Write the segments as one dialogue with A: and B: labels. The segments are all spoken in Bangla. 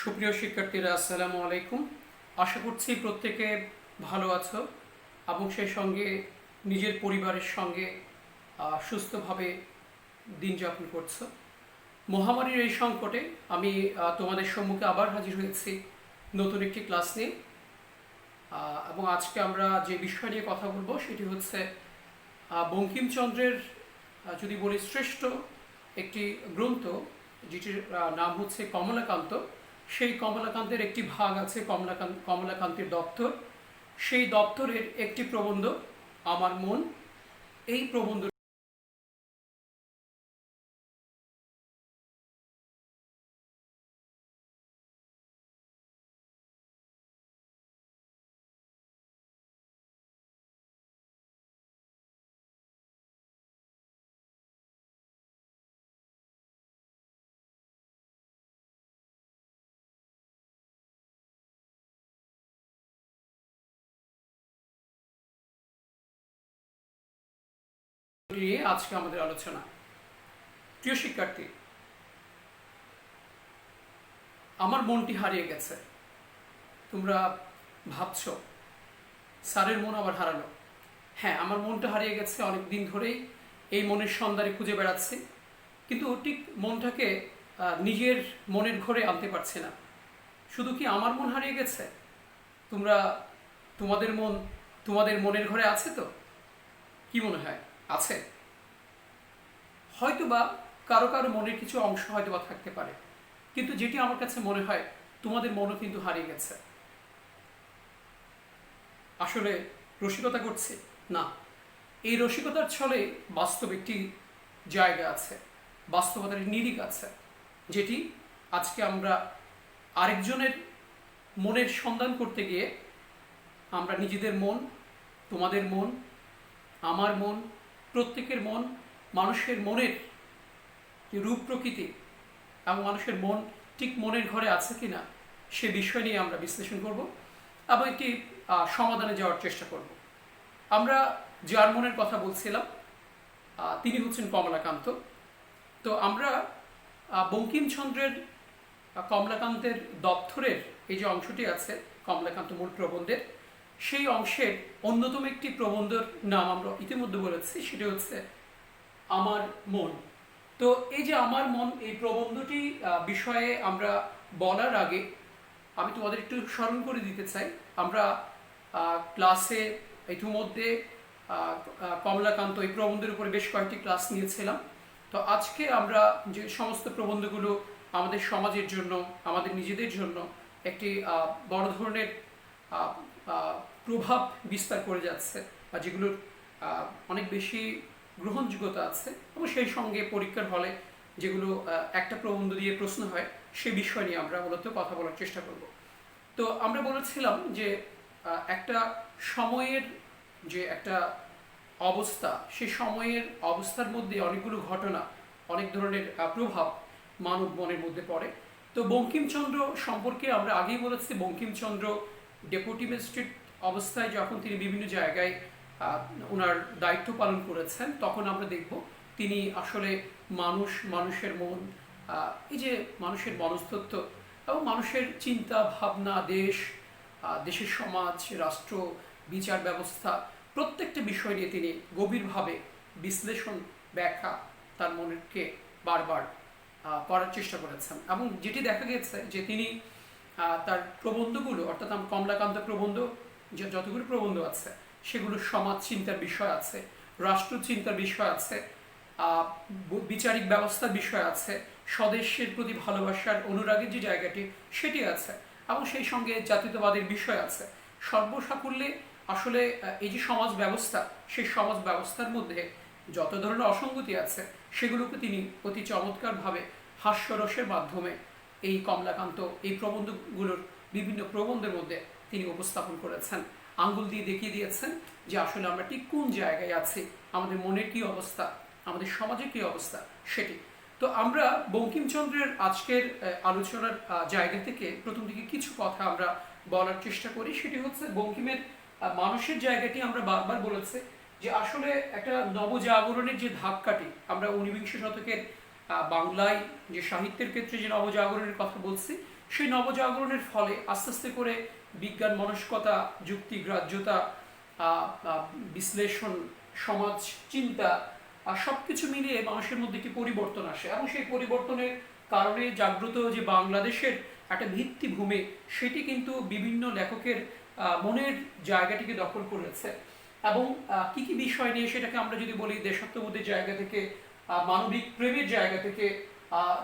A: সুপ্রিয় শিক্ষার্থীরা, আসসালামু আলাইকুম। আশা করছি প্রত্যেকে ভালো আছো এবং সেই সঙ্গে নিজের পরিবারের সঙ্গে সুস্থভাবে দিন যাপন করছো। মহামারীর এই সংকটে আমি তোমাদের সম্মুখে আবার হাজির হয়েছি নতুন একটি ক্লাস নিয়ে। এবং আজকে আমরা যে বিষয় নিয়ে কথা বলবো সেটি হচ্ছে বঙ্কিমচন্দ্রের যদি বলি শ্রেষ্ঠ একটি গ্রন্থ, যেটির নাম হচ্ছে কমলাকান্ত। সেই কমলাকান্তের একটি ভাগ আছে কমলাকান্তের দপ্তর। সেই দপ্তরের একটি প্রবন্ধ আমার মন। এই প্রবন্ধ নিয়ে আজকে আমাদের আলোচনা। প্রিয় শিক্ষার্থী, আমার মনটি হারিয়ে গেছে। তোমরা ভাবছো স্যারের মন আবার হারালো। হ্যাঁ, আমার মনটা হারিয়ে গেছে। অনেক দিন ধরেই এই মনের সন্ধানে খুঁজে বেড়াচ্ছি, কিন্তু ঠিক মনটাকে নিজের মনের ঘরে আনতে পারছি না। শুধু কি আমার মন হারিয়ে গেছে? তোমরা তোমাদের মনের ঘরে আছে তো? কি মনে হয়, আছে? হয়তোবা কারো কারো মনের কিছু অংশ হয়তোবা থাকতে পারে, কিন্তু যেটি আমার কাছে মনে হয় তোমাদের মনও কিন্তু হারিয়ে গেছে। আসলে রসিকতা করছে না, এই রসিকতার ছলে বাস্তব একটি জায়গা আছে, বাস্তবতার নিরিখ আছে, যেটি আজকে আমরা আরেকজনের মনের সন্ধান করতে গিয়ে আমরা নিজেদের মন, তোমাদের মন, আমার মন, প্রত্যেকের মন, মানুষের মনের যে রূপ প্রকৃতি এবং মানুষের মন ঠিক মনের ঘরে আছে কিনা সে বিষয় নিয়ে আমরা বিশ্লেষণ করব এবং একটি সমাধানে যাওয়ার চেষ্টা করব। আমরা যার মনের কথা বলছিলাম তিনি হচ্ছেন কমলাকান্ত। তো আমরা বঙ্কিমচন্দ্রের কমলাকান্তের দপ্তরের এই যে অংশটি আছে কমলাকান্ত মূল প্রবন্ধের, সেই অংশের অন্যতম একটি প্রবন্ধের নাম আমরা ইতিমধ্যে বলেছি, সেটি হচ্ছে আমার মন। তো এই যে আমার মন, এই প্রবন্ধটি বিষয়ে আমরা বলার আগে আমি তোমাদের একটু স্মরণ করে দিতে চাই। আমরা ক্লাসে ইতিমধ্যে কমলাকান্ত এই প্রবন্ধের উপরে বেশ কয়েকটি ক্লাস নিয়েছিলাম। তো আজকে আমরা যে সমস্ত প্রবন্ধগুলো আমাদের সমাজের জন্য, আমাদের নিজেদের জন্য একটি বড় ধরনের প্রভাব বিস্তার করে যাচ্ছে, বা যেগুলোর অনেক বেশি গ্রহণযোগ্যতা আছে এবং সেই সঙ্গে পরীক্ষার হলে যেগুলো একটা প্রবন্ধ দিয়ে প্রশ্ন হয়, সে বিষয় নিয়ে আমরা মূলত কথা বলার চেষ্টা করব। তো আমরা বলেছিলাম যে একটা সময়ের যে একটা অবস্থা, সেই সময়ের অবস্থার মধ্যে অনেকগুলো ঘটনা, অনেক ধরনের প্রভাব মানব মনের মধ্যে পড়ে। তো বঙ্কিমচন্দ্র সম্পর্কে আমরা আগেই বলেছি, বঙ্কিমচন্দ্র ডেপুটি ম্যাজিস্ট্রেট অবস্থায় যখন তিনি বিভিন্ন জায়গায় ওনার দায়িত্ব পালন করেছেন, তখন আমরা দেখব তিনি আসলে মানুষের মন, এই যে মানুষের মনস্তত্ত্ব এবং মানুষের চিন্তা ভাবনা, দেশের সমাজ, রাষ্ট্র, বিচার ব্যবস্থা, প্রত্যেকটা বিষয় নিয়ে তিনি গভীরভাবে বিশ্লেষণ, ব্যাখ্যা তার মনেরকে বারবার করার চেষ্টা করেছেন। এবং যেটি দেখা গেছে যে তিনি তার প্রবন্ধগুলো, অর্থাৎ কমলাকান্ত প্রবন্ধ, যতগুলো প্রবন্ধ আছে সেগুলো সমাজ চিন্তার বিষয় আছে, রাষ্ট্র চিন্তার বিষয় আছে, বিচারিক ব্যবস্থার বিষয় আছে, স্বদেশের প্রতি ভালোবাসার অনুরাগের যে জায়গাটি সেটি আছে, এবং সেই সঙ্গে জাতীয়তাবাদের বিষয় আছে। সর্বসাকুল্যে আসলে এই যে সমাজ ব্যবস্থা, সেই সমাজ ব্যবস্থার মধ্যে যত ধরনের অসঙ্গতি আছে সেগুলোকে তিনি অতি চমৎকারভাবে হাস্যরসের মাধ্যমে এই কমলাকান্ত এই প্রবন্ধগুলোর বিভিন্ন প্রবন্ধের মধ্যে তিনি উপস্থাপন করেছেন, আঙ্গুল দিয়ে দেখিয়ে দিয়েছেন যে আসলে আমরা ঠিক কোন জায়গায় আছি, আমাদের মনের কি অবস্থা, আমাদের সমাজের কি অবস্থা সেটি। তো আমরা বঙ্কিমচন্দ্রের আজকের আলোচনার জায়গা থেকে প্রথম দিকে কিছু কথা আমরা বলার চেষ্টা করি। সেটি হচ্ছে বঙ্কিমের মানুষের জায়গাটি আমরা বারবার বলেছি যে আসলে একটা নবজাগরণের যে ধাক্কাটি আমরা ঊনবিংশ শতকের বাংলায় যে সাহিত্যের ক্ষেত্রে যে নবজাগরণের কথা বলছি, সেই নবজাগরণের ফলে আস্তে আস্তে করে বিজ্ঞান মনস্কতা, যুক্তি, গ্রাহ্যতা, বিশ্লেষণ, সমাজ চিন্তা সব কিছু মিলিয়ে মানুষের মধ্যে একটি পরিবর্তন আসে এবং সেই পরিবর্তনের কারণে জাগ্রত যে বাংলাদেশের একটা ভিত্তিভূমি, সেটি কিন্তু বিভিন্ন লেখকের মনের জায়গাটিকে দখল করেছে। এবং কি কি বিষয় নিয়ে সেটাকে আমরা যদি বলি, দেশাত্মবোধের জায়গা থেকে, মানবিক প্রেমের জায়গা থেকে,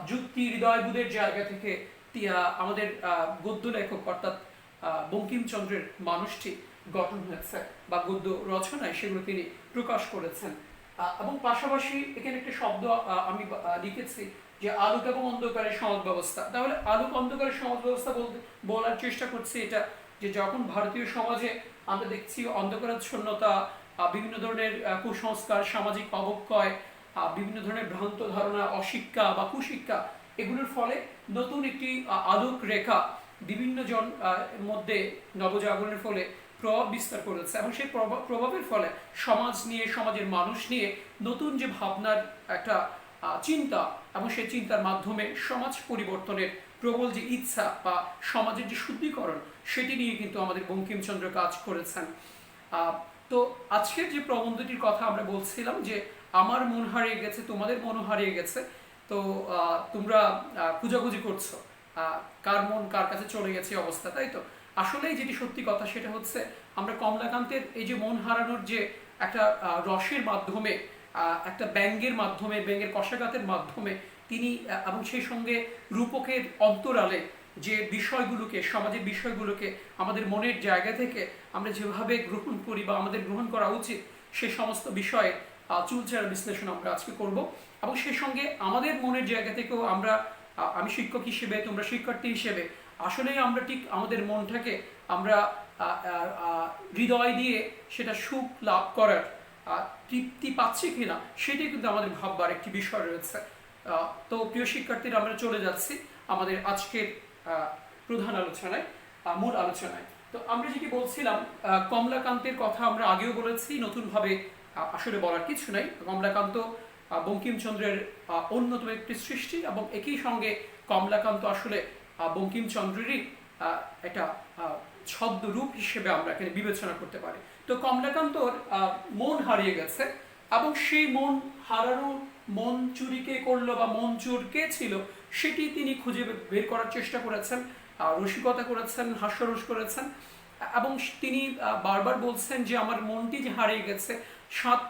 A: যুক্তি হৃদয়বোধের জায়গা থেকে আমাদের গদ্য লেখক অর্থাৎ বঙ্কিমচন্দ্রের মানুষটি গঠন হয়েছে বা গদ্য রচনায় সেগুলো তিনি প্রকাশ করেছেন। এবং পাশাপাশি এখানে একটা শব্দ আমি লিখেছি যে আলোক এবং অন্ধকারের সমাজ ব্যবস্থা। তাহলে আলোক অন্ধকারের সমাজ ব্যবস্থা বলতে বলার চেষ্টা করছি এটা যে যখন ভারতীয় সমাজে আমরা দেখছি অন্ধকারাচ্ছন্নতা, বিভিন্ন ধরনের কুসংস্কার, সামাজিক অবক্ষয়, বিভিন্ন ধরনের ভ্রান্ত ধারণা, অশিক্ষা বা কুশিক্ষা, এগুলোর ফলে নতুন একটি আলোক রেখা বিভিন্ন জন মধ্যে নবজাগরণের ফলে প্রভাব বিস্তার করেছে এবং সেই প্রভাবের ফলে সমাজ নিয়ে, সমাজের মানুষ নিয়ে নতুন যে ভাবনার একটা চিন্তা এবং সেই চিন্তার মাধ্যমে সমাজ পরিবর্তনের প্রবল যে ইচ্ছা বা সমাজের যে শুদ্ধিকরণ, সেটি নিয়ে কিন্তু আমাদের বঙ্কিমচন্দ্র কাজ করেছেন। তো আজকের যে প্রবন্ধটির কথা আমরা বলছিলাম যে আমার মন হারিয়ে গেছে, তোমাদের মনও হারিয়ে গেছে, তো তোমরা খুঁজাখুঁজি করছো কার মন কার কাছে চলে গেছে অবস্থা, তাই তো? আসলেই যেটি সত্যি কথা সেটা হচ্ছে আমরা কমলাকান্তের এই যে মন হারানোর যে একটা রসের মাধ্যমে, একটা ব্যঙ্গের মাধ্যমে, ব্যঙ্গের কষাঘাতের মাধ্যমে তিনি এবং সেই সঙ্গে রূপকের অন্তরালে যে বিষয়গুলোকে, সমাজের বিষয়গুলোকে আমাদের মনের জায়গা থেকে আমরা যেভাবে গ্রহণ করি বা আমাদের গ্রহণ করা উচিত, সে সমস্ত বিষয়ে চুলচেরা বিশ্লেষণ আমরা আজকে করব। এবং সেই সঙ্গে আমাদের মনের জায়গা থেকেও আমরা, আমি শিক্ষক হিসেবে, তোমরা শিক্ষার্থী হিসেবে, আসলেই আমরা ঠিক আমাদের মনটাকে আমরা হৃদয় দিয়ে সেটা সুখ লাভ করার তৃপ্তি পাচ্ছি কিনা, সেটাই কিন্তু আমাদের ভাববার একটি বিষয় রয়েছে। তো প্রিয় শিক্ষার্থীরা, আমরা চলে যাচ্ছি আমাদের আজকের প্রধান আলোচনায়, মূল আলোচনায়। তো আমরা যেটি বলছিলাম, কমলাকান্তের কথা আমরা আগেও বলেছি, নতুনভাবে আসলে বলার কিছু নাই। কমলাকান্ত বঙ্কিমচন্দ্রের অন্যতম একটি সৃষ্টি এবং একই সঙ্গে কমলাকান্ত আসলে বঙ্কিমচন্দ্রেরই একটা ছদ্মরূপ হিসেবে আমরা এখানে বিবেচনা করতে পারি। তো কমলাকান্তর মন হারিয়ে গেছে এবং সেই মন হারানো, মন চুরি কে করলো বা মন চোর কে ছিল, সেটি তিনি খুঁজে বের করার চেষ্টা করেছেন, রসিকতা করেছেন, হাস্যরস করেছেন এবং তিনি বারবার বলছেন যে আমার মনটি যে হারিয়ে গেছে, 7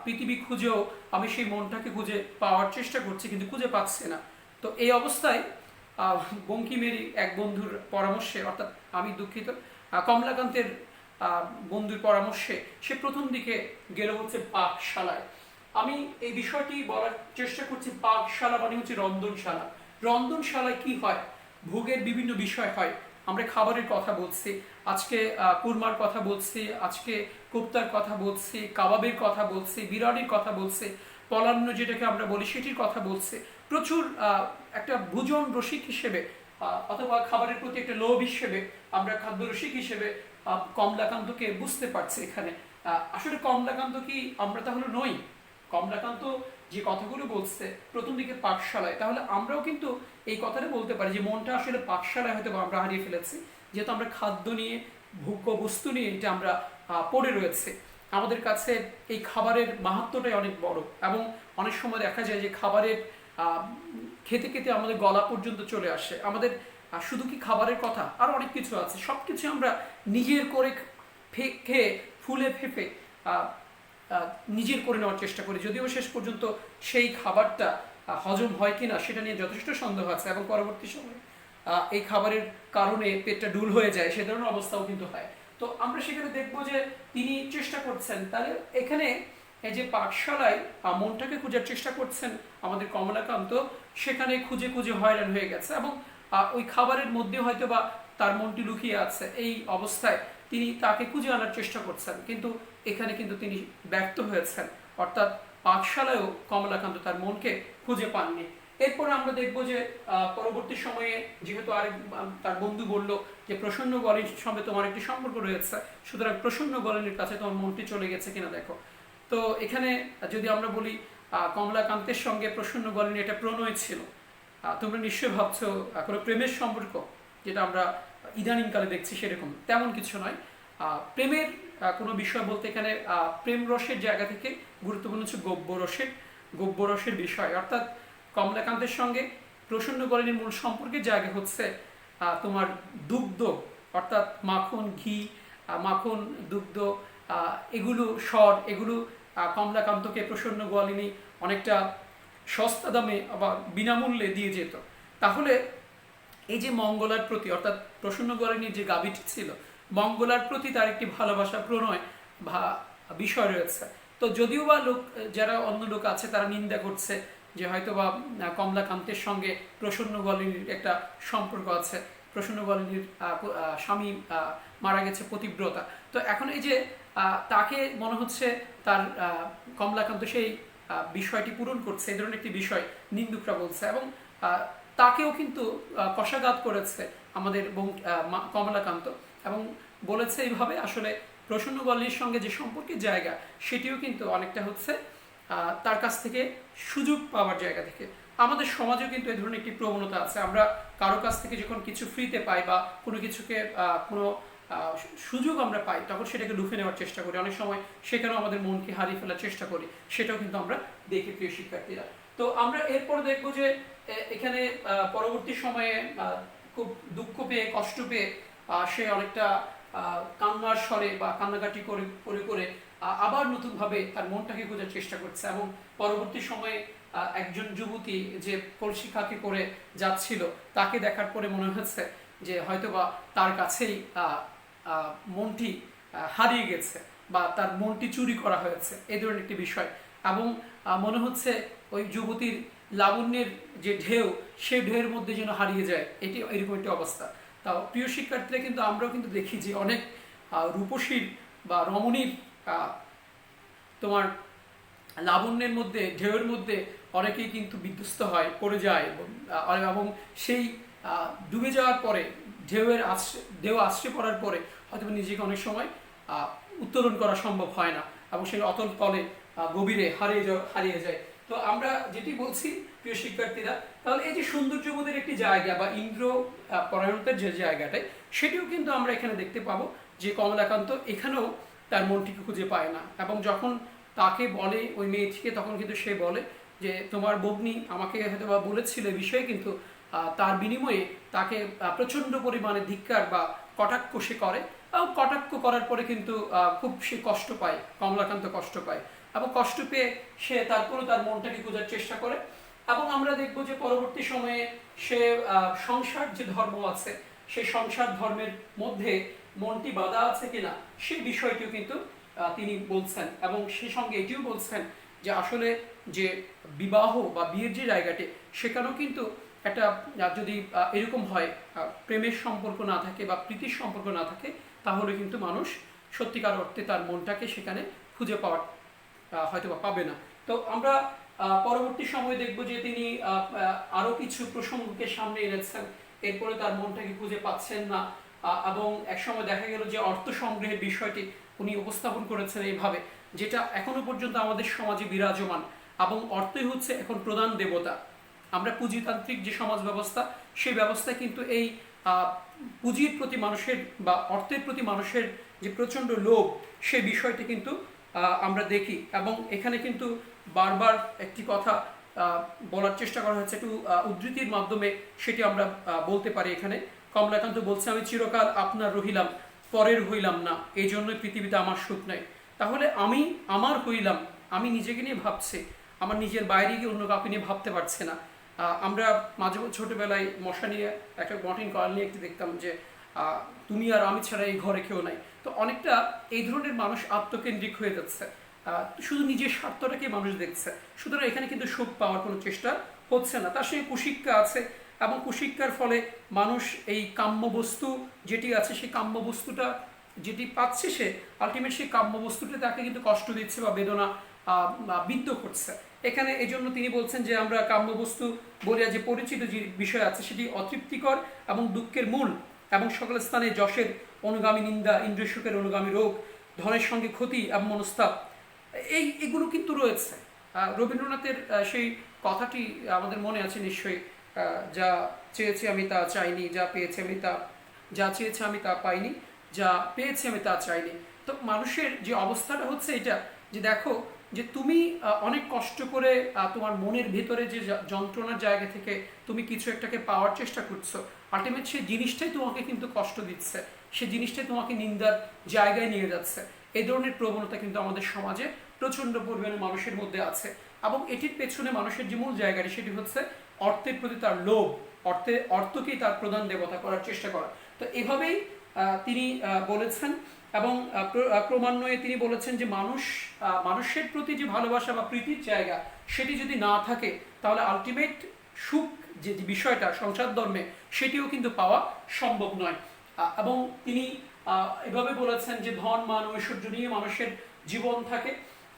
A: পৃথিবী খুঁজেও আমি সেই মনটাকে খুঁজে পাওয়ার চেষ্টা করছি কিন্তু খুঁজে পাচ্ছি না। তো এই অবস্থায় বঙ্কিমেরই এক বন্ধুর পরামর্শে, অর্থাৎ আমি দুঃখিত, কমলাকান্তের বন্ধুর পরামর্শে সে প্রথম দিকে গেল হচ্ছে পাকশালায়। আমি এই বিষয়টি বলার চেষ্টা করছি, পাকশালা মানে হচ্ছে রন্ধনশালা। রন্ধনশালায় কি হয়? ভোগের বিভিন্ন বিষয় হয়। আমরা খাবারের কথা বলছি, আজকে কুরমার কথা বলছি, আজকে কোপ্তার কথা বলছি, কাবাবের কথা বলছি, বিরিয়ানির কথা বলছি, পলান্ন যেটাকে আমরা বলি সেটির কথা বলছি। প্রচুর একটা ভোজন রসিক হিসেবে অথবা খাবারের প্রতি একটা লোভ হিসেবে আমরা খাদ্য রসিক হিসেবে কমলাকান্তকে বুঝতে পারছি এখানে। আসলে কমলাকান্ত কি আমরা তাহলে নই? কমলাকান্ত যে কথাগুলো বলছে প্রথম দিকে পাকশালায়, তাহলে আমরাও কিন্তু এই কথাটা বলতে পারি যে মনটা আসলে পাকশালায় হয়তো আমরা হারিয়ে ফেলেছি, যেহেতু আমরা খাদ্য নিয়ে, ভোগ্য বস্তু নিয়ে এটা আমরা পড়ে রয়েছে। আমাদের কাছে এই খাবারের মাহাত্ম্যটাই অনেক বড় এবং অনেক সময় দেখা যায় যে খাবারের খেতে খেতে আমাদের গলা পর্যন্ত চলে আসে। আমাদের শুধু কি খাবারের কথা, আর অনেক কিছু আছে, সব কিছু আমরা নিজের করে খেয়ে ফুলে ফেঁপে নিজের করে নেওয়ার চেষ্টা করি, যদিও শেষ পর্যন্ত সেই খাবারটা হজম হয় কিনা সেটা নিয়ে যথেষ্ট সন্দেহ আছে এবং পরবর্তী সময়ে এই খাবারের কারণে পেটটা ডুল হয়ে যায়, সে ধরনের অবস্থাও কিন্তু হয়। তো আমরা সেখানে দেখবো যে তিনি চেষ্টা করছেন, তাহলে এখানে এই যে পাঠশালায় মনটাকে খোঁজার চেষ্টা করছেন আমাদের কমলাকান্ত, সেখানে খুঁজে খুঁজে হয়রান হয়ে গেছে এবং ওই খাবারের মধ্যে হয়তো বা তার মনটি লুকিয়ে আছে। এই অবস্থায় তিনি তাকে খুঁজে আনার চেষ্টা করছেন, কিন্তু এখানে কিন্তু তিনি ব্যর্থ হয়েছেন, অর্থাৎ পাঠশালায়ও কমলাকান্ত তার মনকে খুঁজে পাননি। এরপরে আমরা দেখব যে পরবর্তী সময়ে যেহেতু আরেক তার বন্ধু বলল যে প্রসন্ন গলির সঙ্গে তোমার একটি সম্পর্ক রয়েছে, সুতরাং প্রসন্ন গলিনের কাছে তোমার মনটি চলে গেছে কিনা দেখো। তো এখানে যদি আমরা বলি কমলাকান্তের সঙ্গে প্রসন্ন গলিনী এটা প্রণয় ছিল, তোমরা নিশ্চয়ই ভাবছো কোনো প্রেমের সম্পর্ক যেটা আমরা ইদানিংকালে দেখছি সেরকম, তেমন কিছু নয়। প্রেমের কোনো বিষয় বলতে এখানে প্রেম রসের জায়গা থেকে গুরুত্বপূর্ণ হচ্ছে গব্য রসের বিষয়, অর্থাৎ কমলাকান্তের সঙ্গে প্রসন্ন গলিনীর মূল সম্পর্কের জায়গা হচ্ছে তোমার দুগ্ধ, অর্থাৎ মাখন, ঘি, মাখন, দুগ্ধ, এগুলো এগুলো কমলাকান্তকে প্রসন্ন গোয়ালিনী অনেকটা সস্তা দামে আবার বিনামূল্যে দিয়ে যেত। তাহলে এই যে মঙ্গলার প্রতি, অর্থাৎ প্রসন্ন গোয়ালিনীর যে গাভীটি ছিল, মঙ্গলার প্রতি তার একটি ভালোবাসা, প্রণয় বিষয় রয়েছে। তো যদিও বা যারা অন্য লোক আছে তারা নিন্দা করছে যে হয়তো বা কমলাকান্তের সঙ্গে প্রসন্ন গোয়ালিনীর একটা সম্পর্ক আছে, প্রসন্ন গোয়ালিনীর স্বামী মারা গেছে, পতিব্রতা। তো এখন এই যে তাকে মনে হচ্ছে তার কমলাকান্ত সেই বিষয়টি পূরণ করছে, এই ধরনের একটি বিষয় নিন্দুকরা বলছে, এবং তাকেও কিন্তু কষাঘাত করেছে আমাদের কমলাকান্ত, এবং বলেছে এইভাবে আসলে প্রসন্ন গোয়ালিনীর সঙ্গে যে সম্পর্কের জায়গা সেটিও কিন্তু অনেকটা হচ্ছে তার কাছ থেকে সুযোগ পাওয়ার জায়গা থেকে। আমাদের সমাজেও কিন্তু এই ধরনের একটি প্রবণতা আছে, আমরা কারো কাছ থেকে যখন কিছু ফ্রিতে পাই বা কোনো কিছুকে কোনো সুযোগ আমরা পাই তখন সেটাকে লুফে নেওয়ার চেষ্টা করি, অনেক সময় সেখানেও আমাদের মনকে হারিয়ে ফেলার চেষ্টা করি, সেটাও কিন্তু আমরা দেখি প্রিয় শিক্ষার্থীরা। তো আমরা এরপর দেখবো যে এখানে পরবর্তী সময়ে খুব দুঃখ পেয়ে, কষ্ট পেয়ে সে অনেকটা কান্নার স্বরে বা কান্নাকাটি করে আবার নতুনভাবে তার মনটাকে খোঁজার চেষ্টা করছে, এবং পরবর্তী সময়ে একজন যুবতী যে পরিশিক্ষাকে করে যাচ্ছিল তাকে দেখার পরে মনে হচ্ছে যে হয়তোবা তার কাছেই মনটি হারিয়ে গেছে বা তার মনটি চুরি করা হয়েছে, এই ধরনের একটি বিষয়। এবং মনে হচ্ছে ওই যুবতীর লাবণ্যের যে ঢেউ, সেই ঢেউয়ের মধ্যে যেন হারিয়ে যায়, এটি এরকম একটি অবস্থা। তাও প্রিয় শিক্ষার্থীরা কিন্তু আমরাও কিন্তু দেখি যে অনেক রূপসীর বা রমণীর তোমার লাবণ্যের মধ্যে, ঢেউয়ের মধ্যে অনেকেই কিন্তু বিধ্বস্ত হয়, পড়ে যায়, এবং সেই ডুবে যাওয়ার পরে ঢেউ আশ্রে পড়ার পরে হয়তো নিজেকে অনেক সময় উত্তোলন করা সম্ভব হয় না, এবং সেই অতল তলে গভীরে হারিয়ে যায়। তো আমরা যেটি বলছি প্রিয় শিক্ষার্থীরা, তাহলে এই যে সৌন্দর্যবোধের একটি জায়গা বা ইন্দ্র পরায়ণতার যে জায়গাটায়, সেটিও কিন্তু আমরা এখানে দেখতে পাবো যে কমলাকান্ত এখানেও তার মনটিকে খুঁজে পায় না, এবং যখন তাকে বলে ওই মেয়েটিকে, তখন কিন্তু সে বলে যে তোমার বগ্নি আমাকে হয়তো বা বলেছিল এই বিষয়ে, কিন্তু তার বিনিময়ে তাকে প্রচণ্ড পরিমাণে ধিক্কার বা কটাক্ষ সে করে, এবং কটাক্ষ করার পরে কিন্তু খুব সে কষ্ট পায়, কমলাকান্ত কষ্ট পায়, এবং কষ্ট পেয়ে সে তারপরে তার মনটাকে খোঁজার চেষ্টা করে। এবং আমরা দেখব যে পরবর্তী সময়ে সে সংসার যে ধর্ম আছে, সেই সংসার ধর্মের মধ্যে মনটি বাধা আছে কিনা সেই বিষয়টিও কিন্তু তিনি বলছেন, এবং সেই সঙ্গে এটিও বলছেন যে আসলে যে বিবাহ বা বিয়ের যে জায়গাটি, সেখানেও কিন্তু একটা যদি এরকম হয় প্রেমের সম্পর্ক না থাকে বা প্রীতির সম্পর্ক না থাকে, তাহলে কিন্তু মানুষ সত্যিকার অর্থে তার মনটাকে সেখানে খুঁজে পাওয়ার হয়তো বা পাবে না। তো আমরা পরবর্তী সময়ে দেখব যে তিনি আরো কিছু প্রসঙ্গকে সামনে এনেছেন, এরপরে তার মনটাকে খুঁজে পাচ্ছেন না, এবং একসময় দেখা গেল যে অর্থ সংগ্রহের বিষয়টি উনি উপস্থাপন করেছেন এইভাবে, যেটা এখনো পর্যন্ত আমাদের সমাজে বিরাজমান, এবং অর্থই হচ্ছে এখন প্রধান দেবতা। আমরা পুঁজিতান্ত্রিক যে সমাজ ব্যবস্থা, সেই ব্যবস্থায় কিন্তু এই পুঁজির প্রতি মানুষের বা অর্থের প্রতি মানুষের যে প্রচণ্ড লোভ, সেই বিষয়টি কিন্তু আমরা দেখি, এবং এখানে কিন্তু বারবার একটি কথা বলার চেষ্টা করা হয়েছে, একটু উদ্ধৃতির মাধ্যমে সেটি আমরা বলতে পারি। এখানে কমলাকান্ত বলছে, আমি চিরকাল আপনার রহিলাম, পরের হইলাম না, এই জন্যই পৃথিবীতে আমার সুখ নেই। তাহলে আমি আমার হইলাম, আমি নিজেকে নিয়ে ভাবছি, আমার নিজের বাইরে গিয়ে অন্য কাউকে নিয়ে ভাবতে পারছে না। আমরা মাঝে ছোটবেলায় মশা নিয়ে একটা মর্টিন কয়েল নিয়ে একটু দেখতাম যে তুমি আর আমি ছাড়া এই ঘরে কেউ নাই। তো অনেকটা এই ধরনের মানুষ আত্মকেন্দ্রিক হয়ে যাচ্ছে, শুধু নিজের স্বার্থটাকে মানুষ দেখছে, সুতরাং এখানে কিন্তু সুখ পাওয়ার কোনো চেষ্টা হচ্ছে না। তার সঙ্গে কুশিক্ষা আছে, এবং কুশিক্ষার ফলে মানুষ এই কাম্য বস্তু যেটি আছে, সেই কাম্য বস্তুটা যেটি পাচ্ছে, সে আলটিমেট সেই কাম্য বস্তুটা তাকে কিন্তু কষ্ট দিচ্ছে বা বেদনা বিদ্ধ করছে। এখানে এই জন্য তিনি বলছেন যে আমরা কাম্যবস্তু বলিয়া যে পরিচিত যে বিষয় আছে, সেটি অতৃপ্তিকর এবং দুঃখের মূল, এবং সকল স্থানে যশের অনুগামী নিন্দা, ইন্দ্রিয় সুখের অনুগামী রোগ, ধনের সঙ্গে ক্ষতি এবং মনস্তাপ, এগুলো কিন্তু রয়েছে। রবীন্দ্রনাথের সেই কথাটি আমাদের মনে আছে নিশ্চয়ই, যা চেয়েছি আমি তা চাইনি, যা চেয়েছি আমি তা পাইনি, যা পেয়েছি আমি তা চাইনি। তো মানুষের যে অবস্থাটা হচ্ছে এটা, যে দেখো যে তুমি অনেক কষ্ট করে তোমার মনের ভিতরে যে যন্ত্রণার জায়গা থেকে তুমি কিছু একটাকে পাওয়ার চেষ্টা করছো, আলটিমেট সেই জিনিসটাই তোমাকে কিন্তু কষ্ট দিচ্ছে, সেই জিনিসটাই তোমাকে নিন্দার জায়গায় নিয়ে যাচ্ছে। এই ধরনের প্রবণতা কিন্তু আমাদের সমাজে প্রচণ্ড পরিমাণে মানুষের মধ্যে আছে। এবং এটির পেছনে মানুষের যে মূল জায়গাটি, সেটি হচ্ছে অর্থের প্রতি তার লোভ, অর্থকেই তার প্রধান দেবতা করার চেষ্টা করা। তো এভাবেই তিনি বলেছেন। এবং ক্রমান্বয়ে তিনি বলেছেন যে মানুষের প্রতি যে ভালোবাসা বা প্রীতির জায়গা, সেটি যদি না থাকে, তাহলে আলটিমেট সুখ যে বিষয়টা সংসার ধর্মে, সেটিও কিন্তু পাওয়া সম্ভব নয়। এবং তিনি এভাবে বলেছেন যে ধন মান ঐশ্বর্য নিয়ে মানুষের জীবন থাকে।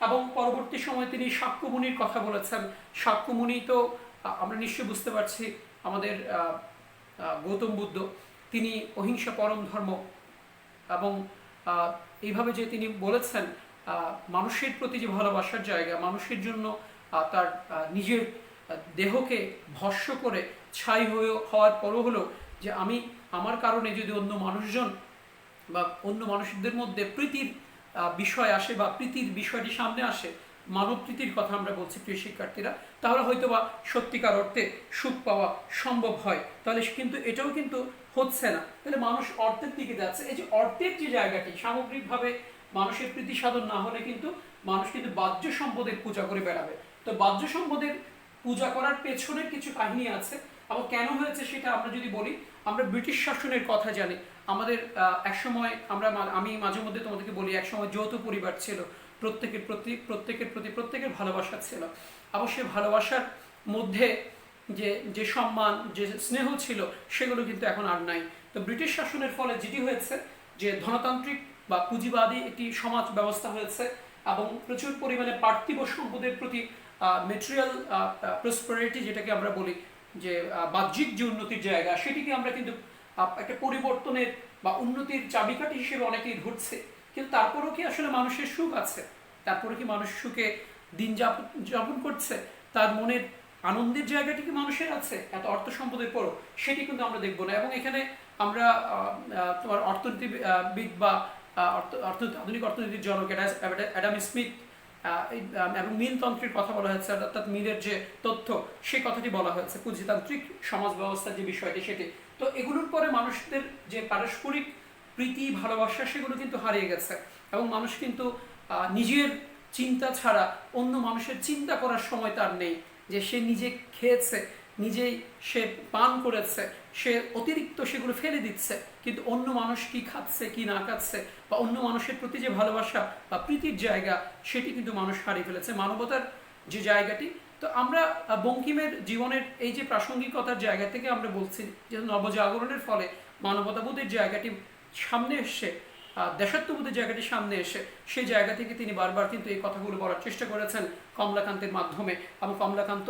A: এবং পরবর্তী সময়ে তিনি শাক্যমুনির কথা বলেছেন। শাক্যমুনি তো আমরা নিশ্চয়ই বুঝতে পারছি, আমাদের গৌতম বুদ্ধ, তিনি অহিংসা পরম ধর্ম। এবং এইভাবে যে তিনি বলেছেন মানুষের প্রতি যে ভালোবাসার জায়গা, মানুষের জন্য তার নিজের দেহকে ভস্য করে ছাই হওয়ার পরও হলো যে আমার কারণে যদি অন্য মানুষজন বা অন্য মানুষদের মধ্যে প্রীতির বিষয় আসে বা প্রীতির বিষয়টি সামনে আসে, মানব প্রীতির কথা আমরা বলছি প্রিয় শিক্ষার্থীরা, তাহলে হয়তো বা সত্যিকার অর্থে সুখ পাওয়া সম্ভব হয়। তাহলে কিন্তু এটাও কিন্তু হচ্ছে না, তাহলে মানুষ অর্থের দিকে যাচ্ছে। এই যে অর্থের যে জায়গাটি, সামগ্রিকভাবে মানুষের প্রীতি সাধন না হলে কিন্তু মানুষ কিন্তু বাহ্য সম্পদের পূজা করে বেড়াবে। তো বাহ্য সম্পদের পূজা করার পেছনের কিছু কাহিনী আছে। এবং কেন হয়েছে সেটা আমরা যদি বলি, আমরা ব্রিটিশ শাসনের কথা জানি। আমাদের একসময় আমি মাঝে মধ্যে তোমাদেরকে বলি, একসময় যৌথ পরিবার ছিল, প্রত্যেকের ভালোবাসা ছিল। এবং সেই ভালোবাসার মধ্যে যে সম্মান, যে স্নেহ ছিল, সেগুলো কিন্তু এখন আর নাই। তো ব্রিটিশ শাসনের ফলে যেটি হয়েছে, যে ধনতান্ত্রিক বা পুঁজিবাদী একটি সমাজ ব্যবস্থা হয়েছে। এবং প্রচুর পরিমাণে পার্থিব সম্পদের প্রতি মেটেরিয়াল প্রসপারিটি, যেটাকে আমরা বলি যে বাহ্যিক যে উন্নতির জায়গা, সেটিকে আমরা কিন্তু একটা পরিবর্তনের বা উন্নতির চাবিকাঠি হিসেবে অনেকেই ধরছে। কিন্তু তারপরেও কি আসলে মানুষের সুখ আছে? তারপরে কি মানুষ সুখে দিন যাপন করছে? তার মনের আনন্দের জায়গাটি কি মানুষের আছে এত অর্থ সম্পদের পরও? সেটি কিন্তু আমরা দেখবো না। এবং এখানে আমরা তোমার অর্থনীতিবিদ বা আধুনিক অর্থনীতির জনক অ্যাডাম স্মিথ এবং মিলতন্ত্রের কথা বলা হয়েছে, অর্থাৎ মিলের যে তথ্য, সেই কথাটি বলা হয়েছে, পুঁজিতান্ত্রিক সমাজ ব্যবস্থার যে বিষয়টি সেটি। তো এগুলোর পরে মানুষদের যে পারস্পরিক প্রীতি ভালোবাসা, সেগুলো কিন্তু হারিয়ে গেছে। এবং মানুষ কিন্তু নিজের চিন্তা ছাড়া অন্য মানুষের চিন্তা করার সময় তার নেই। যে সে নিজে খেয়েছে, নিজেই সে পান করেছে, সে অতিরিক্ত সেগুলো ফেলে দিচ্ছে, কিন্তু অন্য মানুষ কি খাচ্ছে কি না খাচ্ছে, বা অন্য মানুষের প্রতি যে ভালোবাসা বা প্রীতির জায়গা, সেটি কিন্তু মানুষ হারিয়ে ফেলেছে, মানবতার যে জায়গাটি। তো আমরা বঙ্কিমের জীবনের এই যে প্রাসঙ্গিকতার জায়গা থেকে আমরা বলছি যে নবজাগরণের ফলে মানবতাবোধের জায়গাটি সামনে এসে, দেশাত্মবোধের জায়গাটি সামনে এসে, সেই জায়গা থেকে তিনি বারবার কিন্তু এই কথাগুলো বলার চেষ্টা করেছেন কমলাকান্তের মাধ্যমে। এবং কমলাকান্ত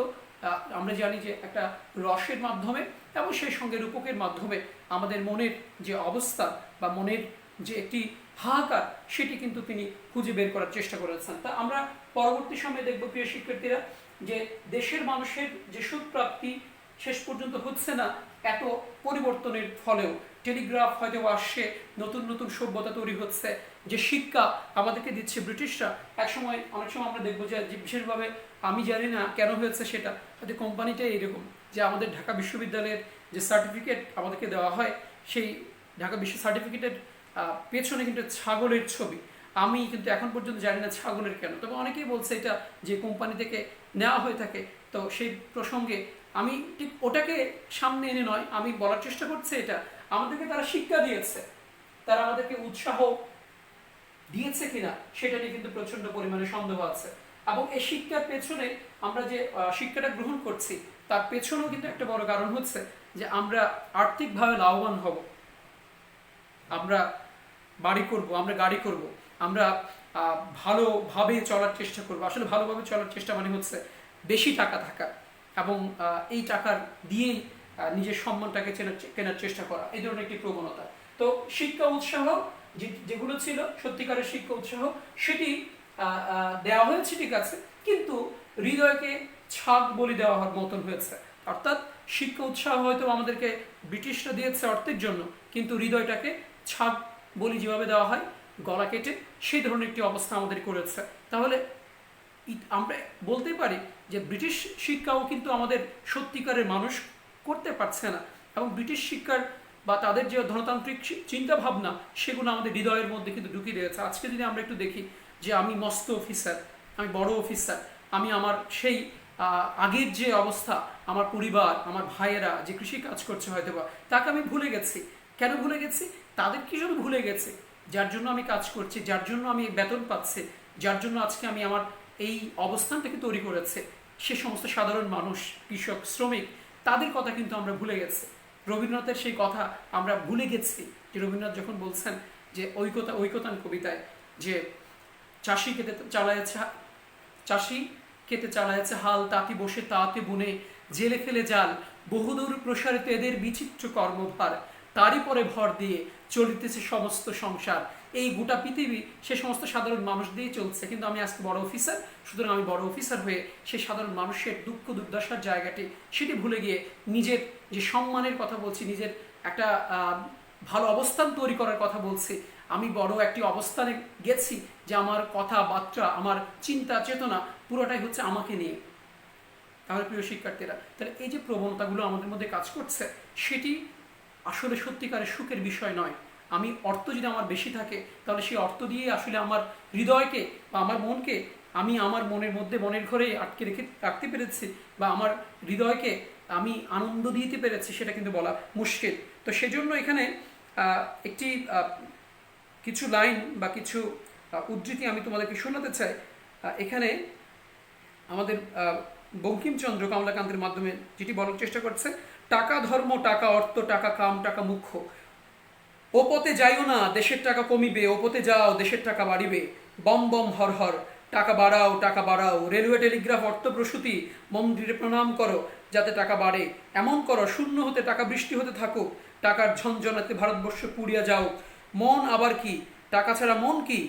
A: আমরা জানি যে একটা রসের মাধ্যমে এবং সেই সঙ্গে রূপকের মাধ্যমে আমাদের মনের যে অবস্থা বা মনের যে একটি হাহাকার, সেটি কিন্তু তিনি খুঁজে বের করার চেষ্টা করেছেন। তা আমরা পরবর্তী সময়ে দেখব প্রিয় শিক্ষার্থীরা, যে দেশের মানুষের যে সুখ প্রাপ্তি শেষ পর্যন্ত হচ্ছে না এত পরিবর্তনের ফলেও। টেলিগ্রাফ হয়তো আসছে, নতুন নতুন সভ্যতা তৈরি হচ্ছে, যে শিক্ষা আমাদেরকে দিচ্ছে ব্রিটিশরা। অনেক সময় আমরা দেখবো যে বিশেষভাবে, আমি জানি না কেন হয়েছে সেটা, হয়তো কোম্পানিটাই এরকম, যে আমাদের ঢাকা বিশ্ববিদ্যালয়ের যে সার্টিফিকেট আমাদেরকে দেওয়া হয়, সেই ঢাকা বিশ্ব সার্টিফিকেটের পেছনে কিন্তু ছাগলের ছবি। আমি কিন্তু এখন পর্যন্ত জানি না ছাগলের কেন, তবে অনেকেই বলছে এটা যে কোম্পানি থেকে নেওয়া হয়ে থাকে। তো সেই প্রসঙ্গে আমি ঠিক ওটাকে সামনে এনে নয়, আমি বলার চেষ্টা করছি এটা আমাদেরকে তারা শিক্ষা দিয়েছে, তারা আমাদেরকে উৎসাহ দিয়েছে কিনা সেটা নিয়ে কিন্তু প্রচন্ড পরিমাণে সন্দেহ আছে। এবং এই শিক্ষার পেছনে আমরা যে শিক্ষাটা গ্রহণ করছি, তার পেছনেও কিন্তু একটা বড় কারণ হচ্ছে যে আমরা আর্থিকভাবে লাভবান হব, আমরা বাড়ি করব, আমরা গাড়ি করব, আমরা ভালোভাবে চলার চেষ্টা করব। আসলে ভালোভাবে চলার চেষ্টা মানে হচ্ছে বেশি টাকা থাকা এবং এই টাকার দিয়েই নিজের সম্মানটাকে কেনার চেষ্টা করা, এই ধরনের একটি প্রবণতা। তো শিক্ষা উৎসাহ যেগুলো ছিল, সত্যিকারের শিক্ষা উৎসাহ, সেটি দেওয়া হয়েছে ঠিক আছে, কিন্তু হৃদয়কে ছাদ বলি দেওয়া হওয়ার মতন হয়েছে। অর্থাৎ শিক্ষা উৎসাহ হয়তো আমাদেরকে ব্রিটিশরা দিয়েছে অর্থের জন্য, কিন্তু হৃদয়টাকে ছাগ বলি যেভাবে দেওয়া হয় গলা কেটে, সেই ধরনের একটি অবস্থা আমাদের করেছে। তাহলে আমরা বলতে পারি যে ব্রিটিশ শিক্ষাও কিন্তু আমাদের সত্যিকারের মানুষ করতে পারছে না, এবং ব্রিটিশ শিক্ষার বা তাদের যে ধনতান্ত্রিক চিন্তা ভাবনা সেগুলো আমাদের হৃদয়ের মধ্যে কিন্তু ঢুকিয়ে দিয়েছে। আজকে যদি আমরা একটু দেখি যে আমি মস্ত অফিসার, আমি বড় অফিসার, আমি আমার সেই আগের যে অবস্থা, আমার পরিবার, আমার ভাইয়েরা যে কৃষি কাজ করছে হয়তো বা, তাকে আমি ভুলে গেছি। কেন ভুলে গেছি? তাদের কি জন্য ভুলে গেছি? যার জন্য আমি কাজ করছি, যার জন্য আমি বেতন পাচ্ছি, যার জন্য আজকে আমি আমার এই অবস্থানটাকে তৈরি করেছে, সে সমস্ত সাধারণ মানুষ, কৃষক, শ্রমিক, তাদের কথা কিন্তু আমরা ভুলে গেছি। রবীন্দ্রনাথের সেই কথা আমরা ভুলে গেছি, যে রবীন্দ্রনাথ যখন বলছেন যে ঐকতান কবিতায় যে চাষি কেটে চালায়েছে হাল, তাতে বসে তাতে বুনে, জেলে ফেলে জাল, বহুদূর প্রসারিত এদের বিচিত্র কর্মভার, তারই পরে ভর দিয়ে চলিতেছে সমস্ত সংসার। এই গোটা পৃথিবী সে সমস্ত সাধারণ মানুষ দিয়েই চলছে, কিন্তু আমি আজকে বড় অফিসার, সুতরাং আমি বড় অফিসার হয়ে সেই সাধারণ মানুষের দুঃখ দুর্দশার জায়গাটি সেটি ভুলে গিয়ে নিজের যে সম্মানের কথা বলছি, নিজের একটা ভালো অবস্থান তৈরি করার কথা বলছি, আমি বড় একটি অবস্থানে গেছি যে আমার কথাবার্তা, আমার চিন্তা চেতনা পুরোটাই হচ্ছে আমাকে নিয়ে। তাহলে প্রিয় শিক্ষার্থীরা, তাহলে এই যে প্রবণতাগুলো আমাদের মধ্যে কাজ করছে, সেটি আসলে সত্যিকারের সুখের বিষয় নয়। আমি অর্থ যদি আমার বেশি থাকে, তাহলে সেই অর্থ দিয়ে আসলে আমার হৃদয়কে বা আমার মনকে আমি আমার মনের মধ্যে, মনের ঘরে রাখতে পেরেছি, বা আমার হৃদয়কে আমি আনন্দ দিতে পেরেছি, সেটা কিন্তু বলা মুশকিল। তো সেজন্য এখানে একটি কিছু লাইন বা কিছু উদ্ধৃতি আমি তোমাদেরকে শোনাতে চাই। এখানে আমাদের বঙ্কিমচন্দ্র কমলাকান্তের মাধ্যমে যেটি বলার চেষ্টা করছে, টাকা ধর্ম, টাকা অর্থ, টাকা কাম, টাকা মুখ্য। ও পথে যাইও না, দেশের টাকা কমিবে, ও পথে যাও, দেশের টাকা বাড়িবে। বম বম হর হর, টাকা বাড়াও, টাকা বাড়াও। রেলওয়ে, টেলিগ্রাফ, অর্থ প্রসূতি, মন্দিরে প্রণাম করো যাতে টাকা বাড়ে। এমন করো শূন্য হতে টাকা বৃষ্টি হতে থাকুক, টাকার ঝনঝনাতে ভারতবর্ষ পুড়িয়া যাও। মন আবার কি? টাকা ছাড়া মন কি?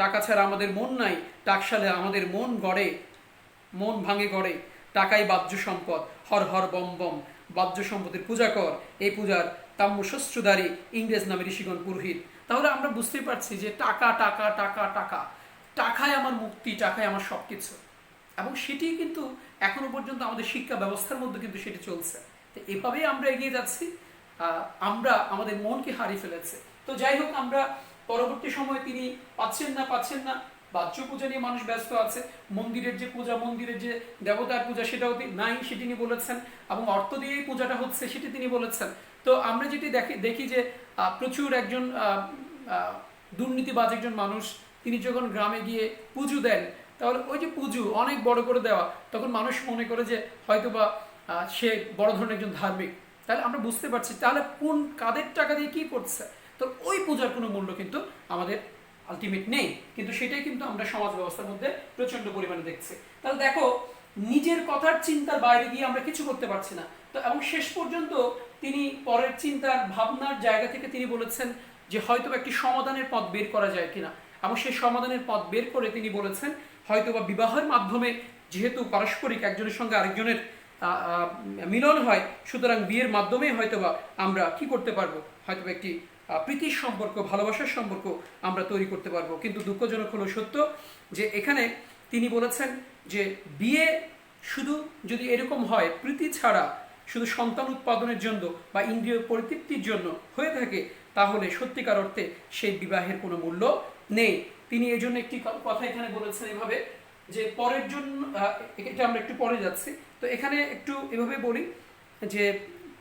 A: টাকা ছাড়া আমাদের মন নাই, টাকশালে আমাদের মন গড়ে, মন ভাঙে গড়ে। টাকাই বাহ্য সম্পদ, হর হর বম বম। বাহ্য সম্পদের পূজা কর, এই পূজার কাম্য শস্ত্রধারী ইংরেজ নামে ঋষিগণ পুরোহিত। তাহলে আমরা বুঝতেই পারছি যে টাকা টাকা টাকা টাকা, টাকায় আমার মুক্তি, টাকায় আমার সব কিছু, এবং সেটি কিন্তু এখনো পর্যন্ত আমাদের শিক্ষা ব্যবস্থার মধ্যে কিন্তু সেটি চলছে। তো এভাবেই আমরা এগিয়ে যাচ্ছি, আমরা আমাদের মনকে হারিয়ে ফেলেছে। তো যাই হোক, আমরা পরবর্তী সময়ে তিনি পাচ্ছেন না, বাহ্য পূজা নিয়ে মানুষ ব্যস্ত আছে, মন্দিরের যে পূজা, মন্দিরের যে দেবতার পূজা সেটাও নাই, সেটি তিনি বলেছেন, এবং অর্থ দিয়েই পূজাটা হচ্ছে সেটি তিনি বলেছেন। তো আমরা যেটি দেখি যে প্রচুর একজন দুর্নীতিবাজ একজন মানুষ, তিনি যখন গ্রামে গিয়ে পুজো দেন, তাহলে ওই যে পুজো অনেক বড় করে দেওয়া, তখন মানুষ মনে করে যে হয়তোবা সে বড় ধরনের একজন ধার্মিক। তাহলে আমরা বুঝতে পারছি তাহলে কাদের টাকা দিয়ে কি করছে। তো ওই পূজার কোনো মূল্য কিন্তু আমাদের আলটিমেট নেই, কিন্তু সেটাই কিন্তু আমরা সমাজ ব্যবস্থার মধ্যে প্রচন্ড পরিমাণে দেখছি। তাহলে দেখো, নিজের কথার চিন্তার বাইরে গিয়ে আমরা কিছু করতে পারছি না। তো এবং শেষ পর্যন্ত তিনি পরের চিন্তার ভাবনার জায়গা থেকে তিনি বলেছেন যে হয়তো একটি সমাধানের পথ বের করা যায় কিনা, এবং সেই সমাধানের পথ বের করে তিনি বলেছেন হয়তোবা বিবাহের মাধ্যমে, যেহেতু পারস্পরিক একজনের সঙ্গে আরেকজনের মিলন হয়, সুতরাং বিয়ের মাধ্যমে হয়তোবা আমরা কি করতে পারবো, হয়তোবা একটি প্রীতির সম্পর্ক, ভালোবাসার সম্পর্ক আমরা তৈরি করতে পারবো। কিন্তু দুঃখজনক হলো সত্য যে এখানে তিনি বলেছেন যে বিয়ে শুধু যদি এরকম হয়, প্রীতি ছাড়া শুধু সন্তান উৎপাদনের জন্য বা ইন্দ্রিয় পরিতৃপ্তির জন্য হয়ে থাকে, তাহলে সত্যিকার অর্থে সেই বিবাহের কোনো মূল্য নেই। তিনি এই জন্য একটি কথা এখানে বলেছেন এভাবে, যে পরের জন্য, এটা আমরা একটু পরে যাচ্ছি, তো এখানে একটু এভাবে বলি যে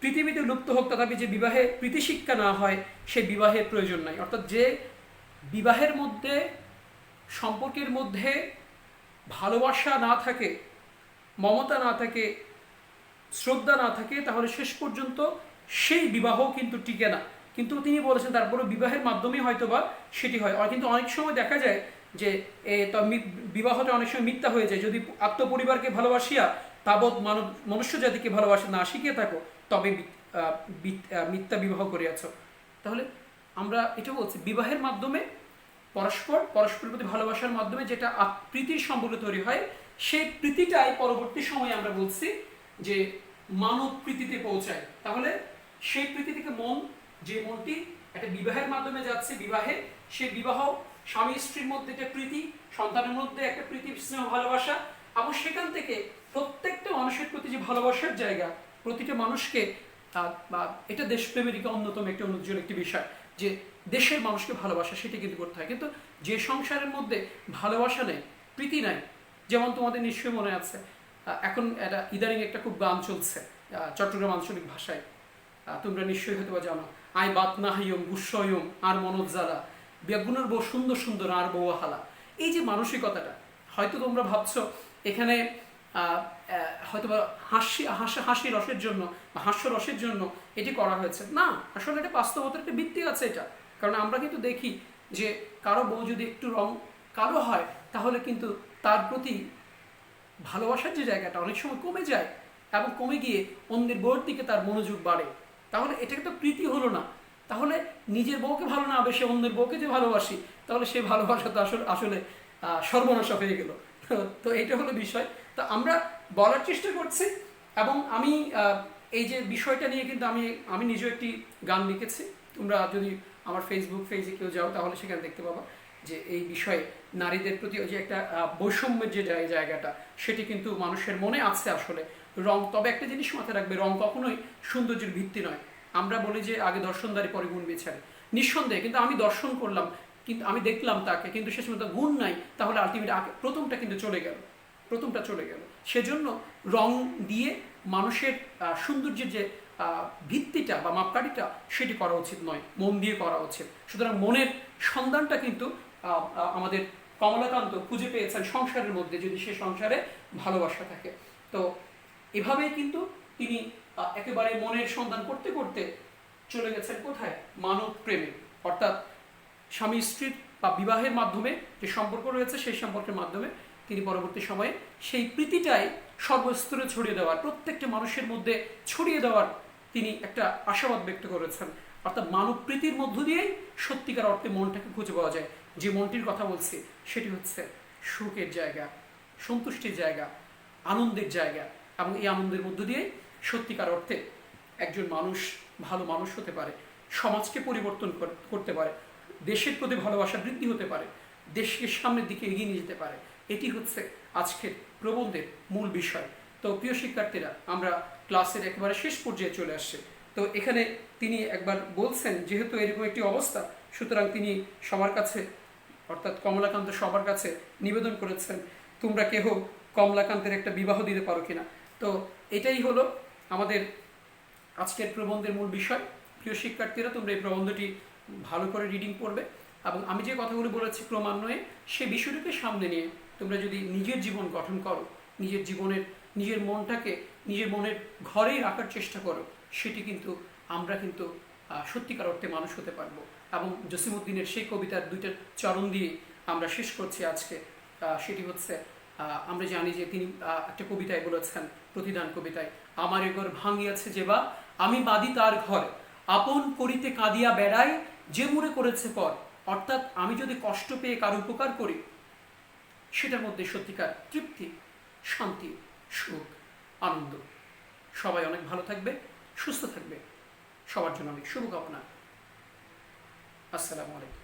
A: পৃথিবীতে লুপ্ত হোক, তথাপি যে বিবাহে প্রীতি শিক্ষা না হয়, সে বিবাহের প্রয়োজন নাই। অর্থাৎ যে বিবাহের মধ্যে, সম্পর্কের মধ্যে ভালোবাসা না থাকে, মমতা না থাকে, শ্রদ্ধা না থাকে, তাহলে শেষ পর্যন্ত সেই বিবাহ কিন্তু টিকে না। কিন্তু তিনি বলেছেন তারপরে বিবাহের মাধ্যমে হয়তোবা সেটি হয়। কিন্তু অনেক সময় দেখা যায় যে বিবাহটা অনেক সময় মিথ্যা হয়ে যায়। যদি আত্মপরিবারকে ভালোবাসিয়া তাবৎ মনুষ্য জাতিকে ভালোবাসা না শিখিয়ে থাকো, তবে মিথ্যা বিবাহ করিয়াছ। তাহলে আমরা এটা বলছি, বিবাহের মাধ্যমে পরস্পরের প্রতি ভালোবাসার মাধ্যমে যেটা প্রীতির সম্পর্ক তৈরি হয়, সেই প্রীতিটাই পরবর্তী সময়ে আমরা বলছি যে মানব প্রীতিতে পৌঁছায়। তাহলে সেই প্রীতি থেকে মন, যে মনটি একটা বিবাহের মাধ্যমে যাচ্ছে, বিবাহে সে বিবাহ স্বামী স্ত্রীর মধ্যে একটা প্রীতি, সন্তানের মধ্যে একটা প্রীতি, স্নেহ, ভালোবাসা, এবং সেখান থেকে প্রত্যেকটা মানুষের প্রতি যে ভালোবাসার জায়গা, প্রতিটা মানুষকে বা এটা দেশপ্রেমের অন্যতম একটি অনুজ্জ্বল একটি বিষয় যে দেশের মানুষকে ভালোবাসা, সেটা কিন্তু করতে হয়। কিন্তু যে সংসারের মধ্যে ভালোবাসা নেই, প্রীতি নাই, যেমন তোমাদের নিশ্চয়ই মনে আছে এখন একটা ইদানিং একটা খুব গান চলছে চট্টগ্রাম আঞ্চলিক ভাষায়, তোমরা নিশ্চয়ই হয়তো জানো, আয় বাত না হাইয়ম গুসয়ম আর মনত জ্বালা বেগুনের বউ সুন্দর সুন্দর আর বউ হালা। এই যে মানসিকতাটা, হয়তো তোমরা ভাবছো এখানে হয়তো বা হাসি রসের জন্য বা হাস্য রসের জন্য এটি করা হয়েছে, না, আসলে এটা বাস্তবতার একটা ভিত্তি আছে এটা। কারণ আমরা কিন্তু দেখি যে কারো বউ যদি একটু রং কালো হয়, তাহলে কিন্তু তার প্রতি ভালোবাসার যে জায়গাটা অনেক সময় কমে যায়, এবং কমে গিয়ে অন্যের বউয়ের দিকে তার মনোযোগ বাড়ে। তাহলে এটাকে তো প্রীতি হলো না। তাহলে নিজের বউকে ভালো না বেশি অন্যের বউকে যে ভালোবাসি, তাহলে সেই ভালোবাসা তো আসলে সর্বনাশা হয়ে গেল। তো এটা হলো বিষয়। তো আমরা বলার চেষ্টা করছি, এবং আমি এই যে বিষয়টা নিয়ে কিন্তু আমি নিজেও একটি গান লিখেছি। তোমরা যদি আমার ফেসবুক পেজে কেউ যাও, তাহলে সেখানে দেখতে পাবা যে এই বিষয়ে নারীদের প্রতি ওই যে একটা বৈষম্যের যে জায়গাটা, সেটি কিন্তু মানুষের মনে আছে আসলে। রং, তবে একটা জিনিস মাথায় রাখবে, রং কখনোই সৌন্দর্যের ভিত্তি নয়। আমরা বলি যে আগে দর্শনদারি পরে গুণ বিচারে, নিঃসন্দেহে, কিন্তু আমি দর্শন করলাম, কিন্তু আমি দেখলাম তাকে, কিন্তু সে সময় গুণ নাই, তাহলে আলটিমেট প্রথমটা কিন্তু চলে গেল। সেজন্য রং দিয়ে মানুষের সৌন্দর্যের যে ভিত্তিটা বা মাপকাঠিটা, সেটি করা উচিত নয়, মন দিয়ে করা উচিত। সুতরাং মনের সন্ধানটা কিন্তু আমাদের কমলাকান্ত খুঁজে পেয়েছেন সংসারের মধ্যে, যদি সে সংসারে ভালোবাসা থাকে। তো এভাবেই কিন্তু তিনি একেবারে মনের সন্ধান করতে করতে চলে গেছেন কোথায়? মানব প্রেমে, অর্থাৎ স্বামী স্ত্রীর বা বিবাহের মাধ্যমে যে সম্পর্ক রয়েছে, সেই সম্পর্কের মাধ্যমে তিনি পরবর্তী সময়ে সেই প্রীতিটাই সর্বস্তরে ছড়িয়ে দেওয়ার, প্রত্যেকটা মানুষের মধ্যে ছড়িয়ে দেওয়ার তিনি একটা আশাবাদ ব্যক্ত করেছেন। অর্থাৎ মানব প্রীতির মধ্য দিয়েই সত্যিকার অর্থে মনটাকে খুঁজে পাওয়া যায়। যে মনটির কথা বলছি, সেটি হচ্ছে সুখের জায়গা, সন্তুষ্টির জায়গা, আনন্দের জায়গা, এবং এই আনন্দের মধ্য দিয়েই সত্যিকার অর্থে একজন মানুষ ভালো মানুষ হতে পারে, সমাজকে পরিবর্তন করতে পারে, দেশের প্রতি ভালোবাসা বৃদ্ধি হতে পারে, দেশকে সামনের দিকে এগিয়ে নিয়ে যেতে পারে। এটি হচ্ছে আজকের প্রবন্ধের মূল বিষয়। তো প্রিয় শিক্ষার্থীরা, আমরা ক্লাসের একেবারে শেষ পর্যায়ে চলে আসছে। তো এখানে তিনি একবার বলছেন, যেহেতু এরকম একটি অবস্থা, সুতরাং তিনি সবার কাছে, অর্থাৎ কমলাকান্ত সবার কাছে নিবেদন করেছেন, তোমরা কেহ কমলাকান্তের একটা বিবাহ দিতে পারো কিনা। তো এটাই হলো আমাদের আজকের প্রবন্ধের মূল বিষয়। প্রিয় শিক্ষার্থীরা, তোমরা এই প্রবন্ধটি ভালো করে রিডিং করবে, এবং আমি যে কথাগুলো বলেছি ক্রমান্বয়ে সেই বিষয়টিকে সামনে নিয়ে তোমরা যদি নিজের জীবন গঠন করো, নিজের মনটাকে নিজের মনের ঘরেই রাখার চেষ্টা করো, সেটি কিন্তু আমরা কিন্তু সত্যিকার অর্থে মানুষ হতে পারবো। এবং জসিমউদ্দিনের সেই কবিতার দুইটা চরণ দিয়ে আমরা শেষ করছি আজকে। সেটি হচ্ছে, আমরা জানি যে তিনি একটা কবিতায় বলেছেন, প্রতিদান কবিতায়, আমার এ ঘর ভাঙিয়াছে যেবা আমি বাদি তার ঘর, আপন করিতে কাঁদিয়া বেড়াই যে মুড়ে করেছে পর। অর্থাৎ আমি যদি কষ্ট পেয়ে কারো উপকার করি, সেটার মধ্যে সত্যিকার তৃপ্তি, শান্তি, সুখ, আনন্দ। সবাই অনেক ভালো থাকবে, সুস্থ থাকবে, সবার জন্য অনেক শুভকামনা। আসসালামু আলাইকুম।